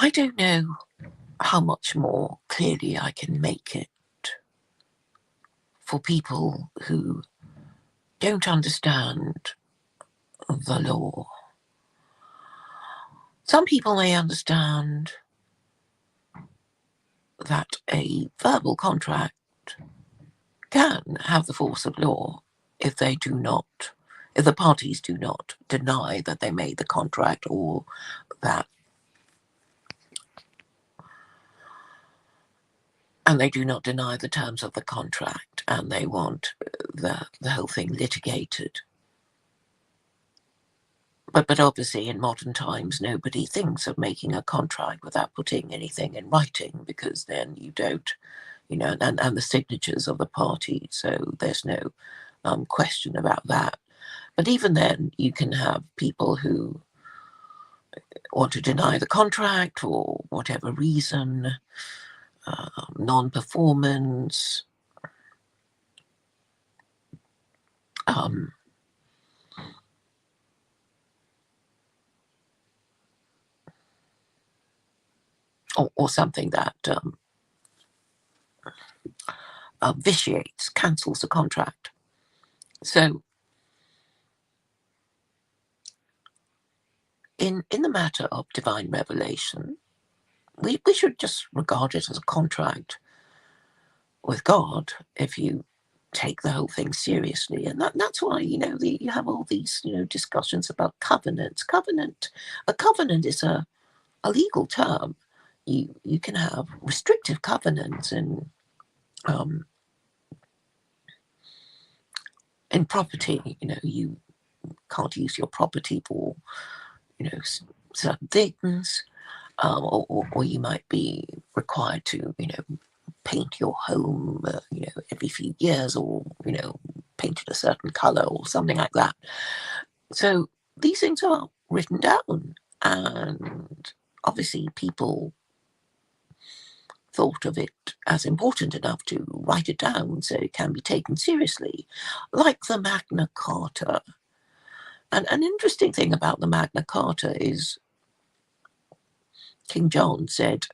I don't know how much more clearly I can make it for people who don't understand the law. Some people may understand that a verbal contract can have the force of law if the parties do not deny that they made the contract, or that, and they do not deny the terms of the contract, and they want the whole thing litigated. But obviously in modern times nobody thinks of making a contract without putting anything in writing, because then you don't, and the signatures of the party, so there's no question about that. But even then you can have people who want to deny the contract for whatever reason, non-performance, or something that vitiates, cancels the contract. So in the matter of divine revelation, we should just regard it as a contract with God if you take the whole thing seriously. And that's why, you have all these, discussions about covenants. A covenant is a legal term. You can have restrictive covenants in property. You can't use your property for, certain things, or you might be required to, paint your home, every few years, or, paint it a certain color or something like that. So these things are written down, and obviously people thought of it as important enough to write it down so it can be taken seriously, like the Magna Carta. And an interesting thing about the Magna Carta is King John said,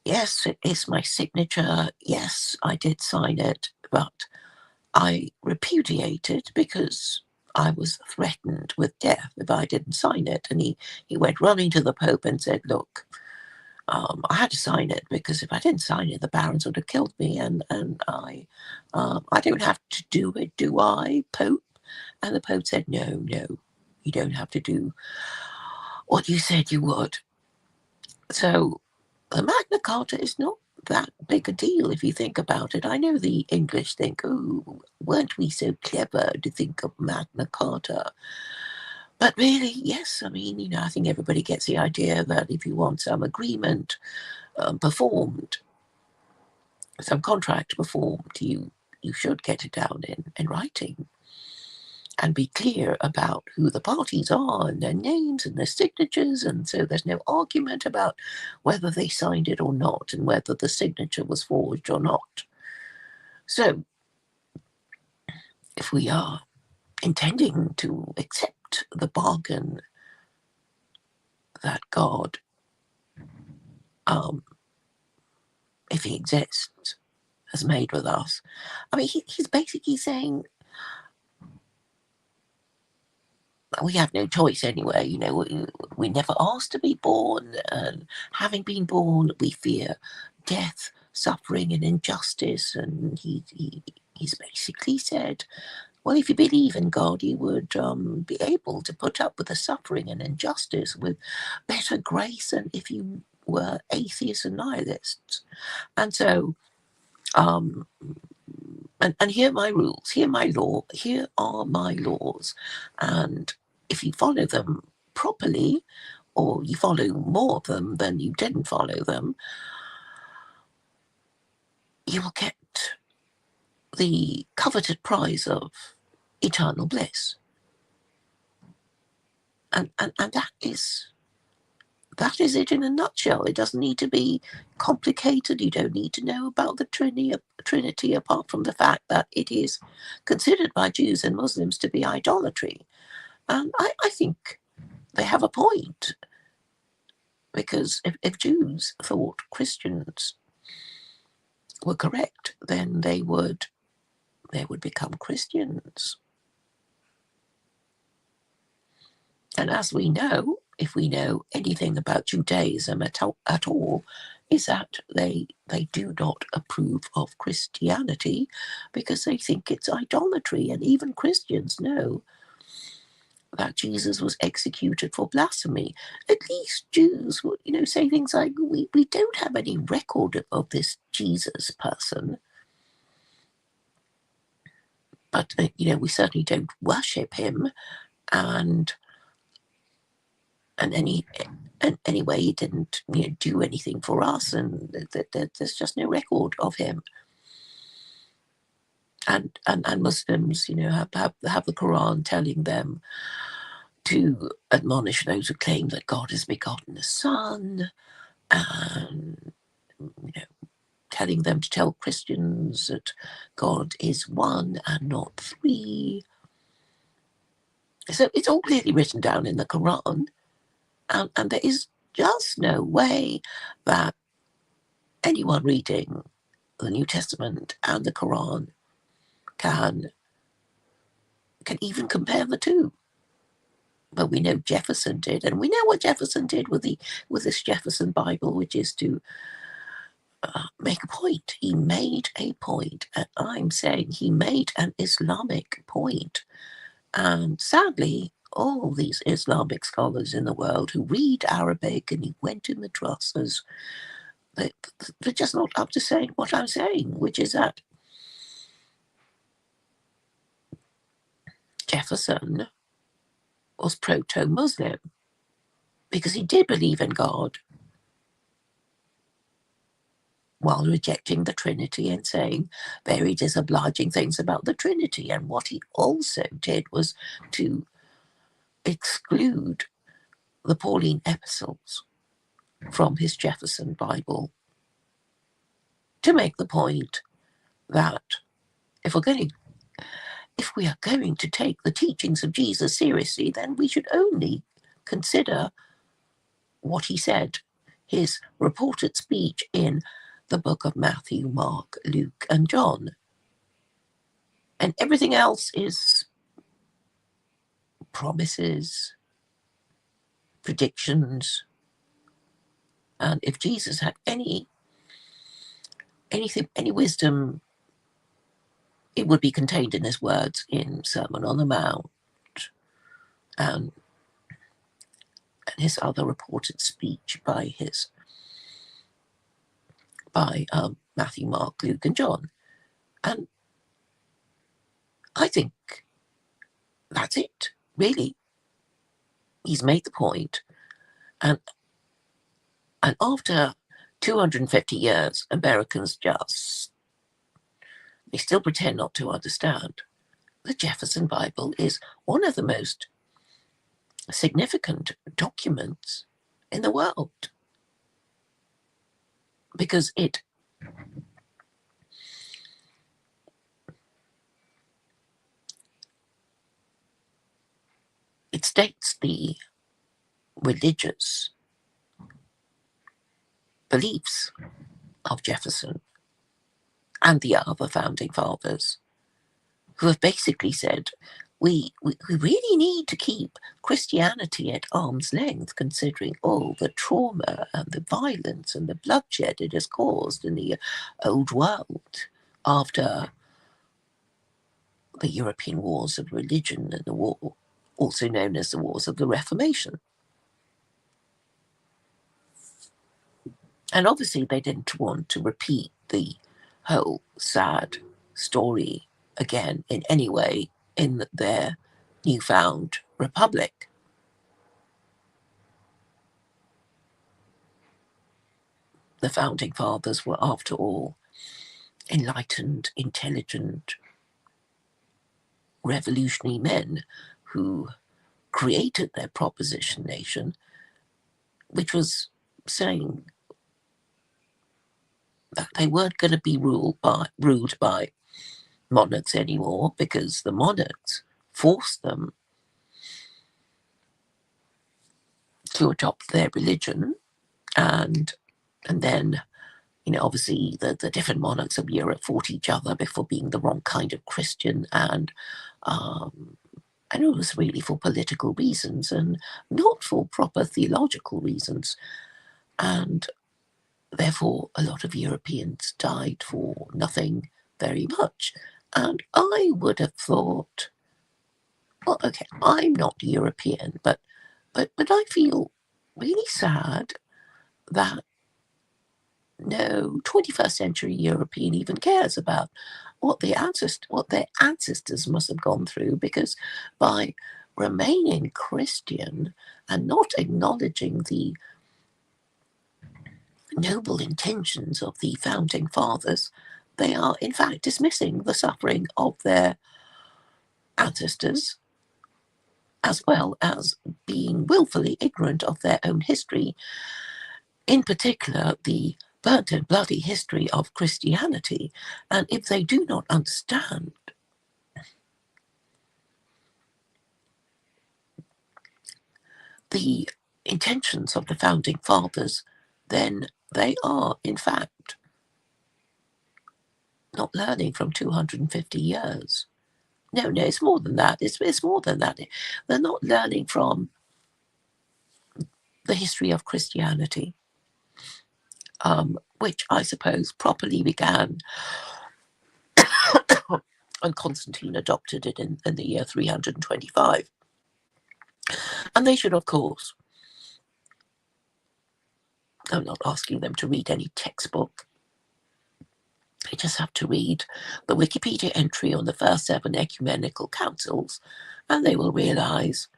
yes, it is my signature, yes, I did sign it, but I repudiate it because I was threatened with death if I didn't sign it. And he went running to the Pope and said, look, I had to sign it because if I didn't sign it, the barons would have killed me, and I don't have to do it, do I, Pope? And the Pope said, no, you don't have to do what you said you would. So the Magna Carta is not that big a deal if you think about it. I know the English think, oh, weren't we so clever to think of Magna Carta? But really, yes, I mean, I think everybody gets the idea that if you want some agreement performed, some contract performed, you should get it down in writing and be clear about who the parties are and their names and their signatures, and so there's no argument about whether they signed it or not and whether the signature was forged or not. So if we are intending to accept the bargain that God, if he exists, has made with us, I mean, he's basically saying we have no choice anyway. We never asked to be born, and having been born, we fear death, suffering, and injustice. And he's basically said, well, if you believe in God, you would be able to put up with the suffering and injustice with better grace than if you were atheists and nihilists. And so, and here are my rules, here are my laws, and if you follow them properly, or you follow more of them than you didn't follow them, you will get the coveted prize of eternal bliss. And that is it in a nutshell. It doesn't need to be complicated. You don't need to know about the Trinity, apart from the fact that it is considered by Jews and Muslims to be idolatry. And I think they have a point. Because if Jews thought Christians were correct, then they would become Christians. And as we know, if we know anything about Judaism at all, is that they do not approve of Christianity because they think it's idolatry. And even Christians know that Jesus was executed for blasphemy. At least Jews would, say things like, we don't have any record of this Jesus person. But, we certainly don't worship him. And anyway, he didn't do anything for us, and there's just no record of him. And Muslims, have the Quran telling them to admonish those who claim that God has begotten the Son, and telling them to tell Christians that God is one and not three. So it's all clearly written down in the Quran, and there is just no way that anyone reading the New Testament and the Quran can even compare the two. But we know Jefferson did, and we know what Jefferson did with this Jefferson Bible, which is to make a point. He made a point, and I'm saying he made an Islamic point. And sadly, all these Islamic scholars in the world who read Arabic and he went in the madrasas, they're just not up to saying what I'm saying, which is that Jefferson was proto-Muslim because he did believe in God while rejecting the Trinity and saying very disobliging things about the Trinity. And what he also did was to exclude the Pauline epistles from his Jefferson Bible to make the point that if we are going to take the teachings of Jesus seriously, then we should only consider what he said, his reported speech in the book of Matthew, Mark, Luke, and John. And everything else is promises, predictions. And if Jesus had any wisdom, it would be contained in his words in Sermon on the Mount and his other reported speech by Matthew, Mark, Luke, and John. And I think that's it, really. He's made the point. And after 250 years, Americans they still pretend not to understand. The Jefferson Bible is one of the most significant documents in the world because it states the religious beliefs of Jefferson and the other founding fathers, who have basically said, we really need to keep Christianity at arm's length, considering all the trauma and the violence and the bloodshed it has caused in the old world after the European Wars of Religion and the war, also known as the Wars of the Reformation. And obviously they didn't want to repeat the whole sad story again in any way in their newfound republic. The founding fathers were, after all, enlightened, intelligent, revolutionary men who created their proposition nation, which was saying that they weren't going to be ruled by monarchs anymore, because the monarchs forced them to adopt their religion, And then, obviously the different monarchs of Europe fought each other before being the wrong kind of Christian, and it was really for political reasons and not for proper theological reasons. And therefore, a lot of Europeans died for nothing very much. And I would have thought, well, okay, I'm not European, but I feel really sad that no 21st century European even cares about what their ancestors must have gone through, because by remaining Christian and not acknowledging the noble intentions of the founding fathers, they are in fact dismissing the suffering of their ancestors, as well as being willfully ignorant of their own history, in particular the burnt and bloody history of Christianity. And if they do not understand the intentions of the founding fathers, then they are, in fact, not learning from 250 years. No, it's more than that. It's more than that. They're not learning from the history of Christianity, which I suppose properly began and Constantine adopted it in the year 325. And they should, of course, I'm not asking them to read any textbook. They just have to read the Wikipedia entry on the first 7 ecumenical councils, and they will realise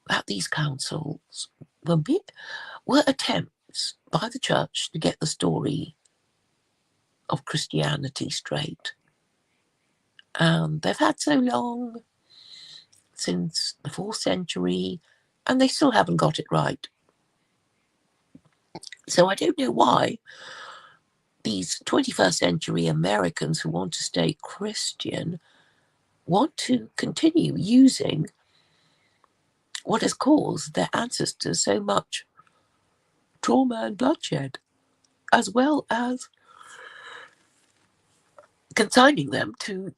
that these councils were attempts by the church to get the story of Christianity straight. And they've had so long, since the 4th century, and they still haven't got it right. So I don't know why these 21st century Americans who want to stay Christian want to continue using what has caused their ancestors so much trauma and bloodshed, as well as consigning them to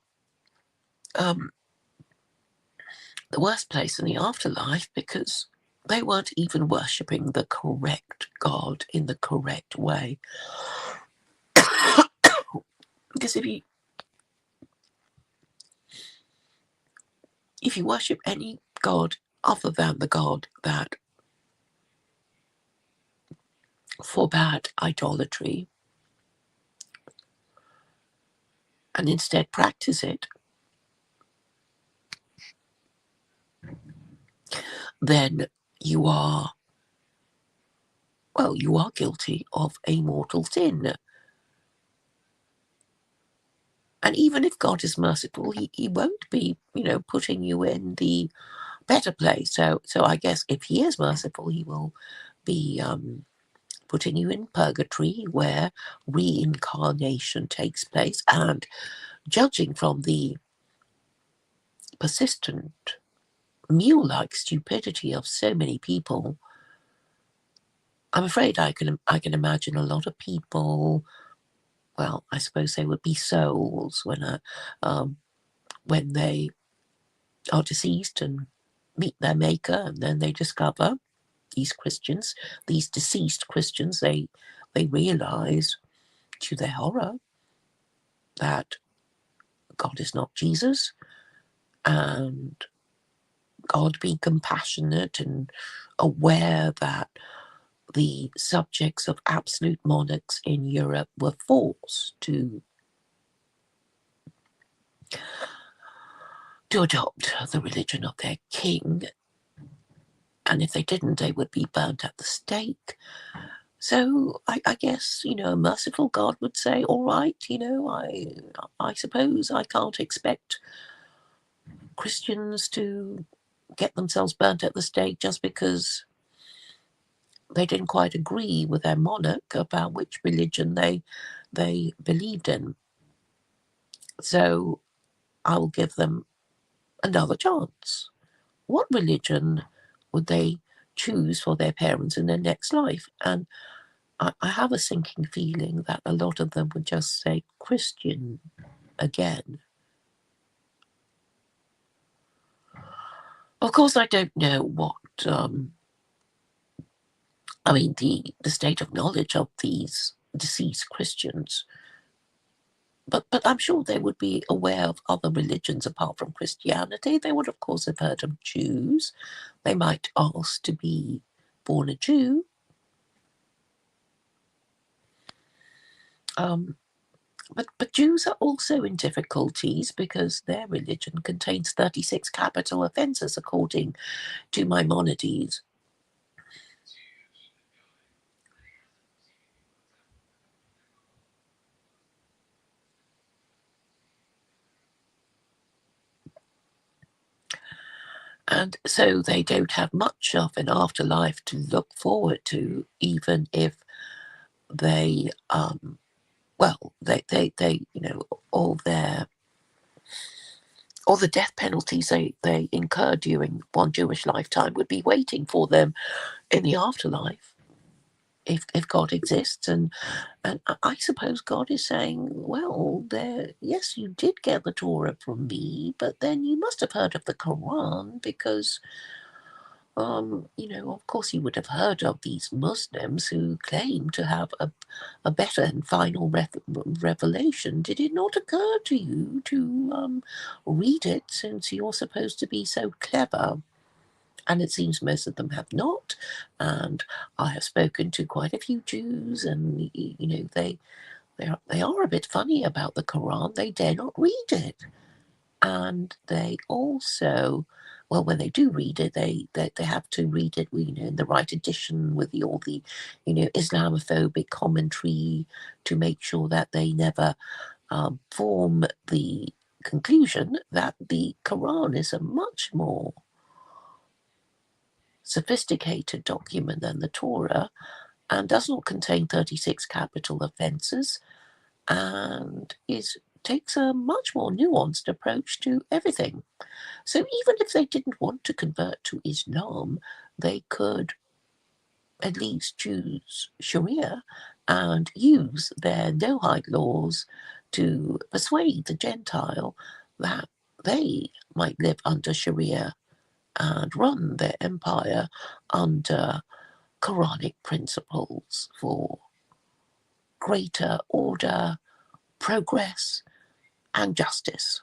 the worst place in the afterlife, because they weren't even worshipping the correct God in the correct way. Because if you worship any God other than the God that forbade idolatry and instead practice it, then you are guilty of a mortal sin. And even if God is merciful, he won't be, putting you in the better place. So I guess if he is merciful, he will be putting you in purgatory, where reincarnation takes place. And judging from the persistent mule-like stupidity of so many people, I'm afraid I can imagine a lot of people. Well, I suppose they would be souls when they are deceased and meet their maker, and then they discover, these deceased Christians, they realize, to their horror, that God is not Jesus, and God, being compassionate and aware that the subjects of absolute monarchs in Europe were forced to adopt the religion of their king, and if they didn't, they would be burnt at the stake. So I guess, a merciful God would say, all right, I suppose I can't expect Christians to get themselves burnt at the stake just because they didn't quite agree with their monarch about which religion they believed in. So I will give them another chance. What religion would they choose for their parents in their next life? And I have a sinking feeling that a lot of them would just say Christian again. Of course, I don't know what, I mean, the state of knowledge of these deceased Christians. But I'm sure they would be aware of other religions apart from Christianity. They would, of course, have heard of Jews. They might ask to be born a Jew. But Jews are also in difficulties because their religion contains 36 capital offences, according to Maimonides. And so they don't have much of an afterlife to look forward to, even if they, they all the death penalties they incur during one Jewish lifetime would be waiting for them in the afterlife, if God exists. And I suppose God is saying, well, yes, you did get the Torah from me, but then you must have heard of the Quran, because of course you would have heard of these Muslims who claim to have a better and final revelation. Did it not occur to you to read it, since you're supposed to be so clever? And it seems most of them have not. And I have spoken to quite a few Jews, and they are a bit funny about the Quran. They dare not read it. And they also, well, when they do read it, they have to read it, in the right edition with all the, Islamophobic commentary, to make sure that they never form the conclusion that the Quran is a much more sophisticated document than the Torah, and does not contain 36 capital offences, and takes a much more nuanced approach to everything. So even if they didn't want to convert to Islam, they could at least choose Sharia and use their Noahide laws to persuade the Gentile that they might live under Sharia and run their empire under Quranic principles for greater order, progress, and justice.